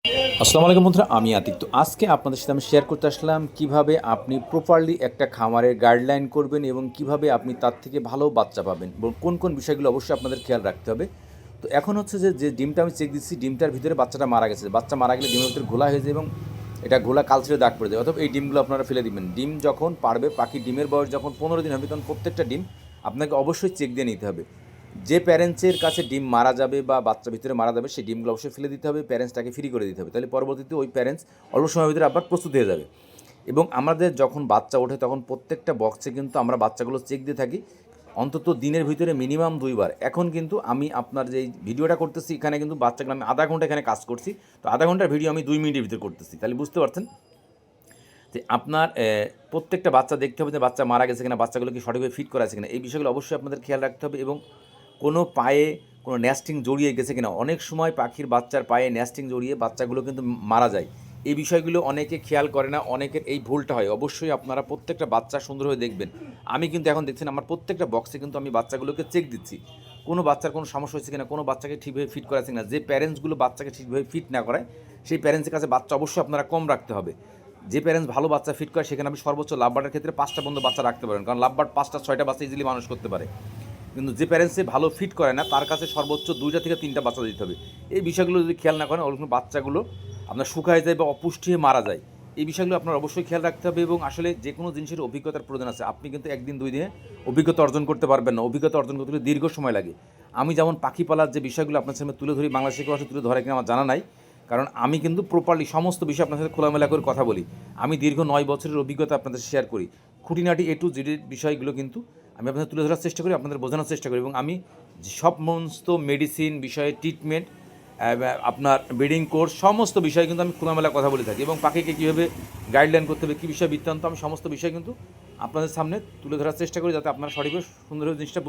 আসসালামু আলাইকুম বন্ধুরা, আমি আতিক। তো আজকে আপনাদের সাথে আমি শেয়ার করতে আসলাম কিভাবে আপনি প্রপারলি একটা খামারের গাইডলাইন করবেন এবং কিভাবে আপনি তার থেকে ভালো বাচ্চা পাবেন এবং কোন কোন বিষয়গুলো অবশ্যই আপনাদের খেয়াল রাখতে হবে। তো এখন হচ্ছে যে ডিমটা আমি চেক দিচ্ছি, ডিমটার ভিতরে বাচ্চাটা মারা গেছে। বাচ্চা মারা গেলে ডিমের ভিতরে ঘোলা হয়ে যায় এবং এটা ঘোলা কালচে দাগ পড়ে যায়। অথবা এই ডিমগুলো আপনারা ফেলে দিবেন। ডিম যখন পারবে, পাখির ডিমের বয়স যখন 15 দিন হবে, তখন প্রত্যেকটা ডিম আপনাকে অবশ্যই চেক দিয়ে নিতে হবে। যে প্যারেন্টসের কাছে ডিম মারা যাবে বা বাচ্চা ভিতরে মারা যাবে, সেই ডিমগুলো অবশ্যই ফেলে দিতে হবে, প্যারেন্টসটাকে ফ্রি করে দিতে হবে। তাহলে পরবর্তীতে ওই প্যারেন্টস অল্প সময়ের ভিতরে আবার প্রস্তুত হয়ে যাবে। এবং আমাদের যখন বাচ্চা ওঠে তখন প্রত্যেকটা বক্সে কিন্তু আমরা বাচ্চাগুলো চেক দিয়ে থাকি অন্তত দিনের ভিতরে মিনিমাম 2 বার। এখন কিন্তু আমি আপনার যে ভিডিওটা করতেছি, এখানে কিন্তু বাচ্চাগুলো আমি আধা ঘন্টা এখানে কাজ করছি। তো আধা ঘন্টার ভিডিও আমি 2 মিনিটের ভিতরে করতেছি, তাহলে বুঝতে পারছেন যে আপনার প্রত্যেকটা বাচ্চা দেখতে হবে যে বাচ্চা মারা গেছে কিনা, বাচ্চাগুলো কি সঠিকভাবে ফিট করা আছে কিনা, এই বিষয়গুলো অবশ্যই আপনাদের খেয়াল রাখতে হবে। এবং কোনো পায়ে কোনো ন্যাস্টিং জড়িয়ে গেছে কিনা, অনেক সময় পাখির বাচ্চার পায়ে ন্যাস্টিং জড়িয়ে বাচ্চাগুলো কিন্তু মারা যায়। এই বিষয়গুলো অনেকে খেয়াল করে না, অনেকের এই ভুলটা হয়। অবশ্যই আপনারা প্রত্যেকটা বাচ্চা সুন্দরভাবে দেখবেন। আমি কিন্তু এখন দেখছেন আমার প্রত্যেকটা বক্সে কিন্তু আমি বাচ্চাগুলোকে চেক দিচ্ছি, কোনো বাচ্চার কোনো সমস্যা হচ্ছে কিনা, কোনো বাচ্চাকে ঠিকভাবে ফিট করা আছে কিনা। যে প্যারেন্টসগুলো বাচ্চাকে ঠিকভাবে ফিট না করায়, সেই প্যারেন্টসের কাছে বাচ্চা অবশ্যই আপনারা কম রাখতে হবে। যে প্যারেন্টস ভালো বাচ্চা ফিট করে, সেখানে আপনি সর্বোচ্চ লাভবার্ডের ক্ষেত্রে 5টা পর্যন্ত বাচ্চা রাখতে পারেন, কারণ লাভবার্ড 5টা 6টা বাচ্চা ইজিলি মানুষ করতে পারে। কিন্তু যে প্যারেন্টসে ভালো ফিট করে না, তার কাছে সর্বোচ্চ 2টা থেকে 3টা বাচ্চা দিতে হবে। এই বিষয়গুলো যদি খেয়াল না করেন, ওরকম বাচ্চাগুলো আপনার শুকায় যায় বা অপুষ্টি হয়ে মারা যায়। এই বিষয়গুলো আপনার অবশ্যই খেয়াল রাখতে হবে। এবং আসলে যে কোনো জিনিসের অভিজ্ঞতার প্রয়োজন আছে। আপনি কিন্তু একদিন 2 দিনে অভিজ্ঞতা অর্জন করতে পারবেন না। অভিজ্ঞতা অর্জন করতে হলে দীর্ঘ সময় লাগে। আমি যেমন পাখি পালার যে বিষয়গুলো আপনার সামনে তুলে ধরি, বাংলাদেশে কেউ আসলে তুলে ধরে কিনা আমার জানা নাই, কারণ আমি কিন্তু প্রপারলি সমস্ত বিষয় আপনার সাথে খোলামেলা করে কথা বলি। আমি দীর্ঘ 9 বছরের অভিজ্ঞতা আপনাদের শেয়ার করি। খুঁটিনাটি A to Z বিষয়গুলো কিন্তু আমি আপনাদের তুলে ধরার চেষ্টা করি, আপনাদের বোঝানোর চেষ্টা করি। এবং আমি সমস্ত মেডিসিন বিষয়ে ট্রিটমেন্ট, আপনার ব্রিডিং কোর্স, সমস্ত বিষয়ে কিন্তু আমি খোলামেলা কথা বলে থাকি। এবং পাখিকে কীভাবে গাইডলাইন করতে হবে, কী বিষয় বৃত্তান্ত, আমি সমস্ত বিষয় কিন্তু আপনাদের সামনে তুলে ধরার চেষ্টা করি, যাতে আপনারা সঠিকভাবে সুন্দরভাবে জিনিসটা